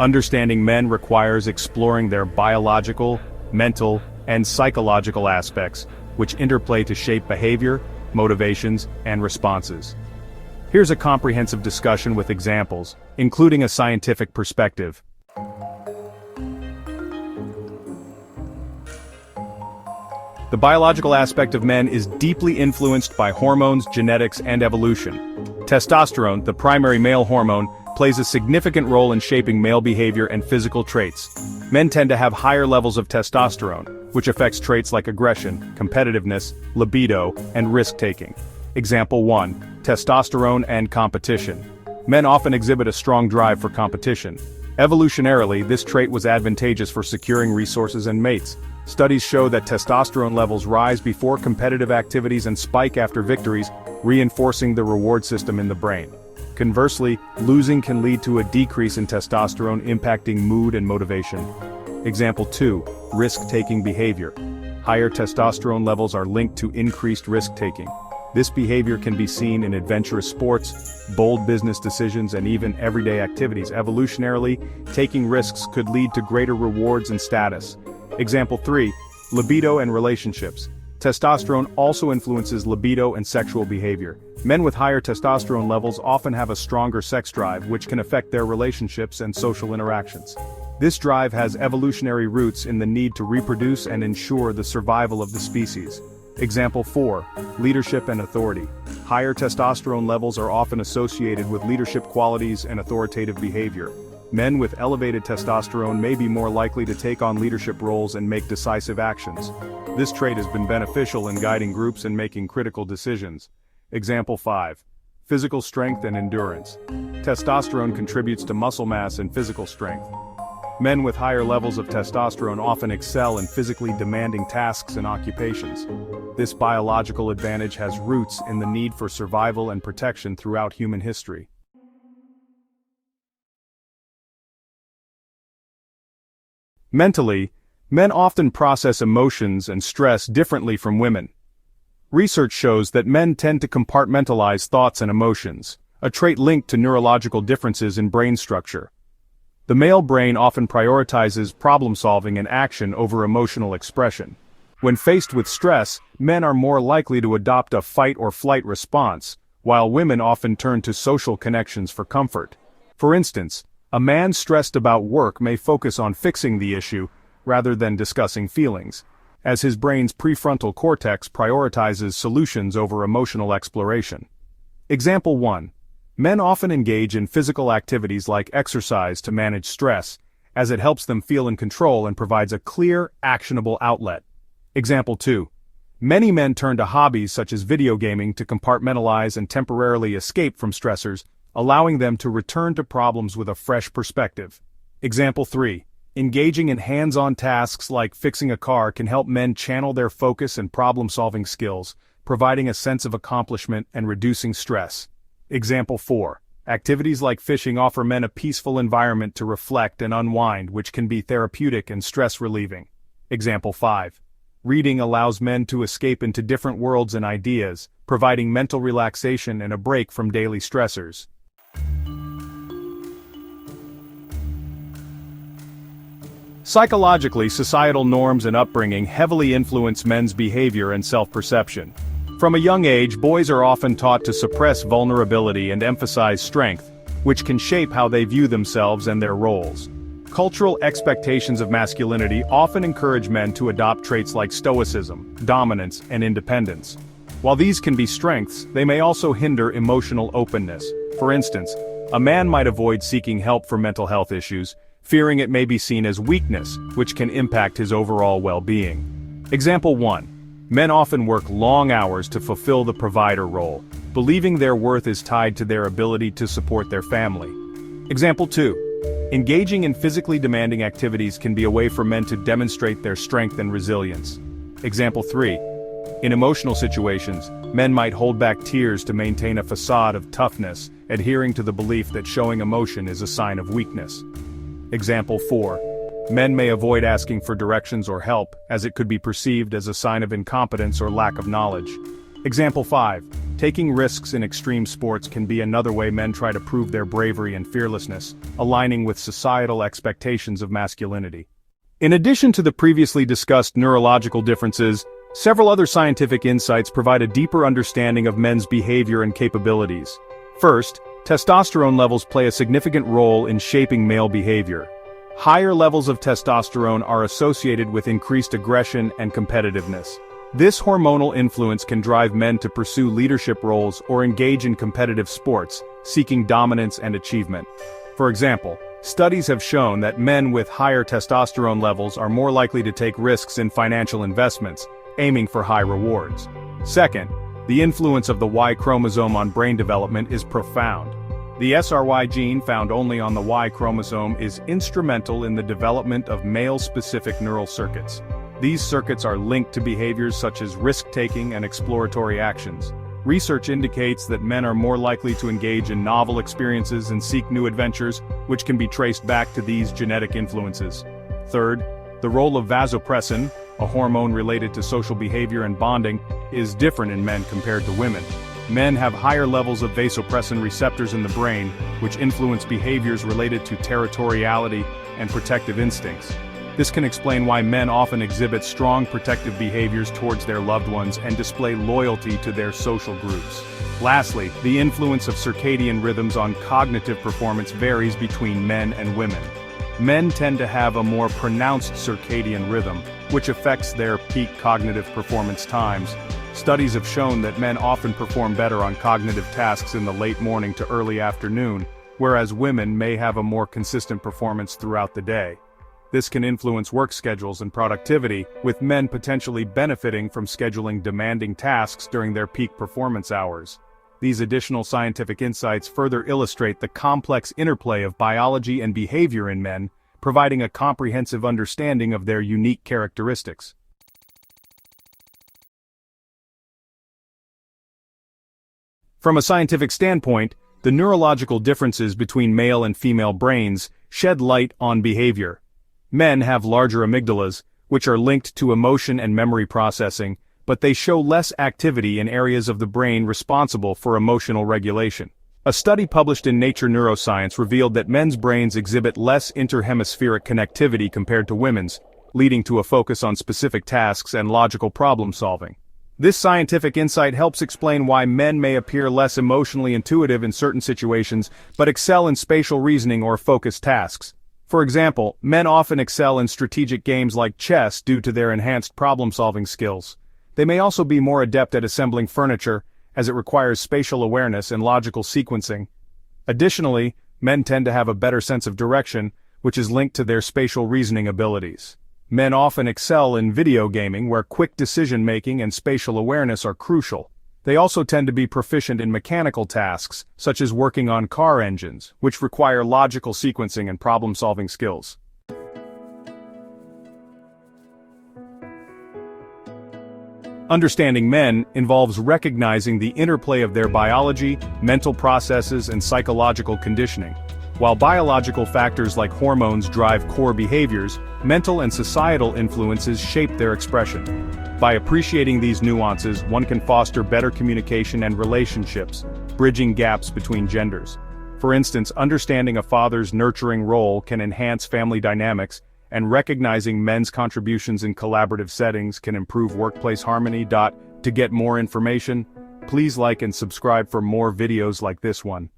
Understanding men requires exploring their biological, mental, and psychological aspects, which interplay to shape behavior, motivations, and responses. Here's a comprehensive discussion with examples, including a scientific perspective. The biological aspect of men is deeply influenced by hormones, genetics, and evolution. Testosterone, the primary male hormone, plays a significant role in shaping male behavior and physical traits. Men tend to have higher levels of testosterone, which affects traits like aggression, competitiveness, libido, and risk-taking. Example 1. Testosterone and competition. Men often exhibit a strong drive for competition. Evolutionarily, this trait was advantageous for securing resources and mates. Studies show that testosterone levels rise before competitive activities and spike after victories, reinforcing the reward system in the brain. Conversely, losing can lead to a decrease in testosterone, impacting mood and motivation. Example 2. Risk-taking behavior. Higher testosterone levels are linked to increased risk-taking. This behavior can be seen in adventurous sports, bold business decisions, and even everyday activities. Evolutionarily, taking risks could lead to greater rewards and status. Example 3. Libido and relationships. Testosterone also influences libido and sexual behavior. Men with higher testosterone levels often have a stronger sex drive, which can affect their relationships and social interactions. This drive has evolutionary roots in the need to reproduce and ensure the survival of the species. Example 4. Leadership and authority. Higher testosterone levels are often associated with leadership qualities and authoritative behavior. Men with elevated testosterone may be more likely to take on leadership roles and make decisive actions. This trait has been beneficial in guiding groups and making critical decisions. Example 5. Physical strength and endurance. Testosterone contributes to muscle mass and physical strength. Men with higher levels of testosterone often excel in physically demanding tasks and occupations. This biological advantage has roots in the need for survival and protection throughout human history. Mentally, men often process emotions and stress differently from women. Research shows that men tend to compartmentalize thoughts and emotions, a trait linked to neurological differences in brain structure. The male brain often prioritizes problem-solving and action over emotional expression. When faced with stress, men are more likely to adopt a fight-or-flight response, while women often turn to social connections for comfort. For instance, a man stressed about work may focus on fixing the issue rather than discussing feelings, as his brain's prefrontal cortex prioritizes solutions over emotional exploration. Example 1. Men often engage in physical activities like exercise to manage stress, as it helps them feel in control and provides a clear, actionable outlet. Example 2. Many men turn to hobbies such as video gaming to compartmentalize and temporarily escape from stressors, allowing them to return to problems with a fresh perspective. Example 3. Engaging in hands-on tasks like fixing a car can help men channel their focus and problem-solving skills, providing a sense of accomplishment and reducing stress. Example 4. Activities like fishing offer men a peaceful environment to reflect and unwind, which can be therapeutic and stress-relieving. Example 5. Reading allows men to escape into different worlds and ideas, providing mental relaxation and a break from daily stressors. Psychologically, societal norms and upbringing heavily influence men's behavior and self-perception. From a young age, boys are often taught to suppress vulnerability and emphasize strength, which can shape how they view themselves and their roles. Cultural expectations of masculinity often encourage men to adopt traits like stoicism, dominance, and independence. While these can be strengths, they may also hinder emotional openness. For instance, a man might avoid seeking help for mental health issues, fearing it may be seen as weakness, which can impact his overall well-being. Example 1. Men often work long hours to fulfill the provider role, believing their worth is tied to their ability to support their family. Example 2. Engaging in physically demanding activities can be a way for men to demonstrate their strength and resilience. Example 3. In emotional situations, men might hold back tears to maintain a facade of toughness, adhering to the belief that showing emotion is a sign of weakness. Example 4. Men may avoid asking for directions or help, as it could be perceived as a sign of incompetence or lack of knowledge. Example 5. Taking risks in extreme sports can be another way men try to prove their bravery and fearlessness, aligning with societal expectations of masculinity. In addition to the previously discussed neurological differences, several other scientific insights provide a deeper understanding of men's behavior and capabilities. First, testosterone levels play a significant role in shaping male behavior. Higher levels of testosterone are associated with increased aggression and competitiveness. This hormonal influence can drive men to pursue leadership roles or engage in competitive sports, seeking dominance and achievement. For example, studies have shown that men with higher testosterone levels are more likely to take risks in financial investments, aiming for high rewards. Second, the influence of the Y chromosome on brain development is profound. The SRY gene found only on the Y chromosome is instrumental in the development of male-specific neural circuits. These circuits are linked to behaviors such as risk-taking and exploratory actions. Research indicates that men are more likely to engage in novel experiences and seek new adventures, which can be traced back to these genetic influences. Third, the role of vasopressin, a hormone related to social behavior and bonding, is different in men compared to women. Men have higher levels of vasopressin receptors in the brain, which influence behaviors related to territoriality and protective instincts. This can explain why men often exhibit strong protective behaviors towards their loved ones and display loyalty to their social groups. Lastly, the influence of circadian rhythms on cognitive performance varies between men and women. Men tend to have a more pronounced circadian rhythm, which affects their peak cognitive performance times. Studies have shown that men often perform better on cognitive tasks in the late morning to early afternoon, whereas women may have a more consistent performance throughout the day. This can influence work schedules and productivity, with men potentially benefiting from scheduling demanding tasks during their peak performance hours. These additional scientific insights further illustrate the complex interplay of biology and behavior in men, providing a comprehensive understanding of their unique characteristics. From a scientific standpoint, the neurological differences between male and female brains shed light on behavior. Men have larger amygdalas, which are linked to emotion and memory processing, but they show less activity in areas of the brain responsible for emotional regulation. A study published in Nature Neuroscience revealed that men's brains exhibit less interhemispheric connectivity compared to women's, leading to a focus on specific tasks and logical problem solving. This scientific insight helps explain why men may appear less emotionally intuitive in certain situations, but excel in spatial reasoning or focused tasks. For example, men often excel in strategic games like chess due to their enhanced problem-solving skills. They may also be more adept at assembling furniture, as it requires spatial awareness and logical sequencing. Additionally, men tend to have a better sense of direction, which is linked to their spatial reasoning abilities. Men often excel in video gaming, where quick decision-making and spatial awareness are crucial. They also tend to be proficient in mechanical tasks, such as working on car engines, which require logical sequencing and problem-solving skills. Understanding men involves recognizing the interplay of their biology, mental processes, and psychological conditioning. While biological factors like hormones drive core behaviors, mental and societal influences shape their expression. By appreciating these nuances, one can foster better communication and relationships, bridging gaps between genders. For instance, understanding a father's nurturing role can enhance family dynamics, and recognizing men's contributions in collaborative settings can improve workplace harmony. To get more information, please like and subscribe for more videos like this one.